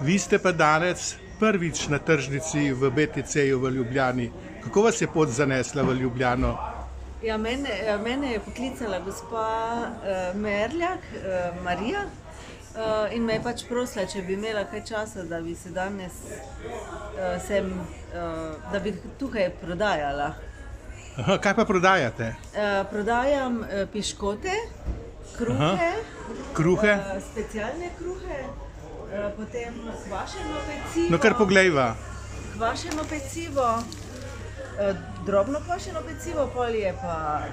Vi ste pa danes prvič na tržnici v BTC-ju v Ljubljani. Kako vas je pot zanesla v Ljubljano? Ja, mene je poklicala gospa Merljak, Marija, in me je pač prosila, če bi imela kaj časa, da bi se danes da bi tukaj prodajala. Aha, kaj pa prodajate? Prodajam piškote, kruhe, Kruhe? specialne kruhe, potem kvašeno pecivo. No, kar poglejva. Kvašeno pecivo, drobno kvašeno pecivo, pol je pa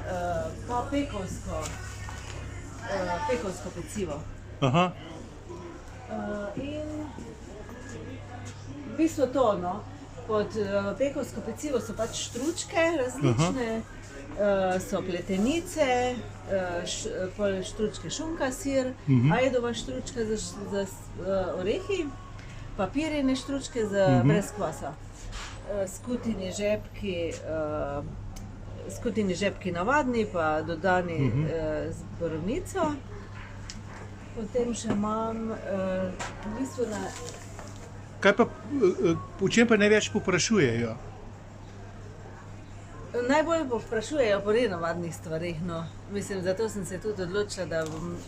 pekovsko pecivo. Aha. In v bistvu to, no. Pod pekovsko pecivo so pač štručke različne, so pletenice, pol štručke šunka, sir, ajdova štručka za orehi, papirjene štručke brez kvasa, skutini žepki navadni, pa dodani z borovnico. Potem še imam v bistvu Kaj pa, po čem pa največ poprašujejo? Najbolj povprašujejo po nenavadnih stvareh, no. Mislim, zato sem se tudi odločila,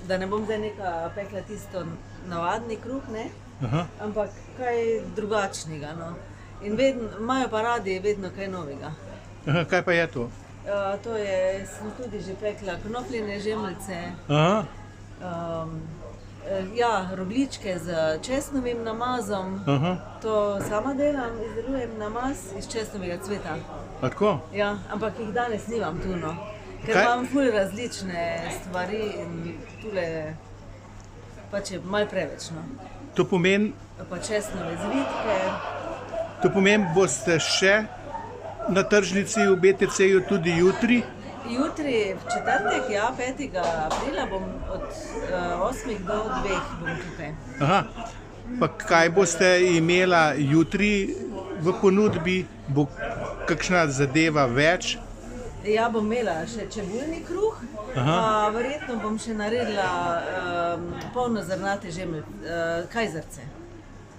da ne bom zdaj neka pekla tisto navadni kruh, ne? Aha. Ampak kaj drugačnega, no. In imajo pa radi vedno kaj novega. Aha, kaj pa je to? To sem tudi že pekla knofline žemljice. Aha. Ja, rogljičke z česnovim namazom. Aha. To sama delam, izdelujem namaz iz česnovega cveta. A tako? Ja, ampak jih danes nimam tu, no. Ker Kaj? imam ful različne stvari in tule pač je malo preveč, no. To pomeni, Pa česnove zvitke. boste še na tržnici v BTC-ju tudi jutri? Jutri, v četrtek, ja, 5. aprila bom od 8 do 2 bom tukaj. Aha. Pa kaj boste imela jutri v ponudbi? Bo kakšna zadeva več? Ja, bom imela še čebulni kruh, pa verjetno bom še naredila polnozrnate kajzerce.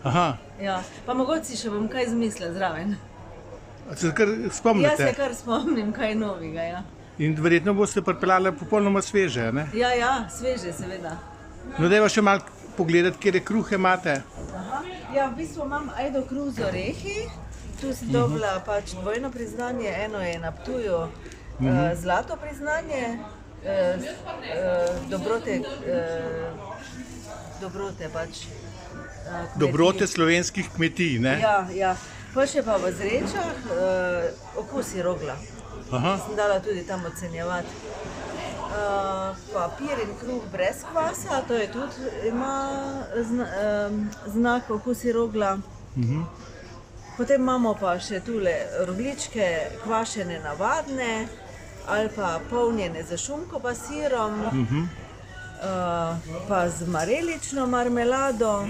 Aha. Ja, pa mogoče še bom kaj zmislila zraven. Se kar Jaz spomnite? se kar spomnim kaj novega, ja. In verjetno boste pripeljali popolnoma sveže, ne? Ja, sveže seveda. No, dajva še malo pogledati, kje kruhe imate. Ja, v bistvu imam ajdo kruh z orehi. Tu si dobila pač dvojno priznanje, eno je na Ptuju zlato priznanje, dobrote pač. Dobrote slovenskih kmetij, ne? Ja. Pa še pa v Zrečah okusi rogla. Aha. Sem dala tudi tam ocenjevati. Papir in kruh brez kvasa, to je tudi, ima znak okusi rogla. Potem imamo pa še tule rogljičke, kvašene navadne, ali pa polnjene z šunko pa sirom, pa z marelično marmelado.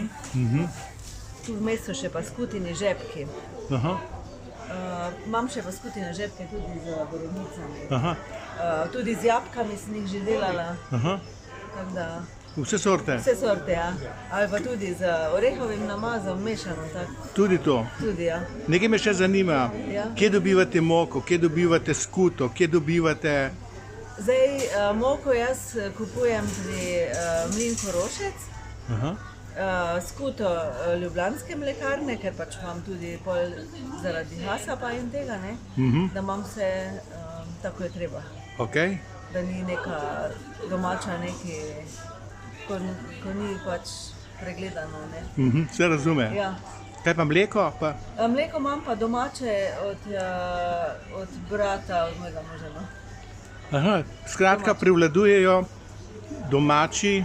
Tu vmes so še pa skutini žepki. Aha. Imam še pa skutine žepke tudi z borovnicami. Aha. Tudi z jabolkami sem jih že delala. Aha. Tako da Vse sorte? vse sorte, ja. Ali pa tudi z orehovim namazom mešano, tako. Tudi to. Tudi, ja. Nekaj me še zanima, Ja. kje dobivate moko, kje dobivate skuto, kje dobivate... Zdaj, moko jaz kupujem pri Mlin Korošec, Aha. skuto Ljubljanske mlekarne, ker pač imam tudi pol zaradi HASAP-a in tega, ne, da imam vse tako je treba, Okay. da ni neka domača neki, ko ni pač pregledano, ne. Se razume. Ja. Kaj pa mleko? Pa... Mleko imam pa domače od brata, od mojega moža, no. Aha. Skratka, prevladujejo domače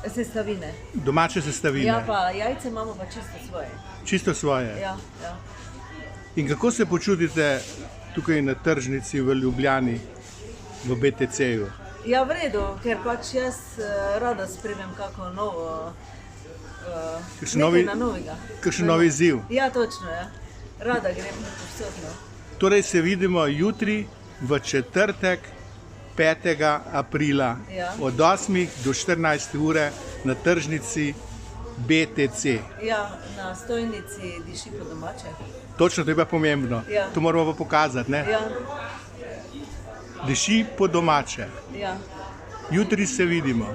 sestavine. Ja, pa jajce imamo pa čisto svoje. Čisto svoje. Ja. In kako se počutite tukaj na tržnici v Ljubljani, v BTC-ju? Ja, v redu, ker pač jaz rada spremem kako novo, nekaj na novega. Kakšen novi izziv? Ja, točno, ja. Rada grem povsod. Torej se vidimo jutri v četrtek, 5. aprila Ja. od 8 do 14 ure na tržnici BTC. Ja, na stojnici diši po domače. Točno, to je pa pomembno. Ja. To moramo pa pokazati, ne? Ja, Diši po domače. ja. Jutri se vidimo.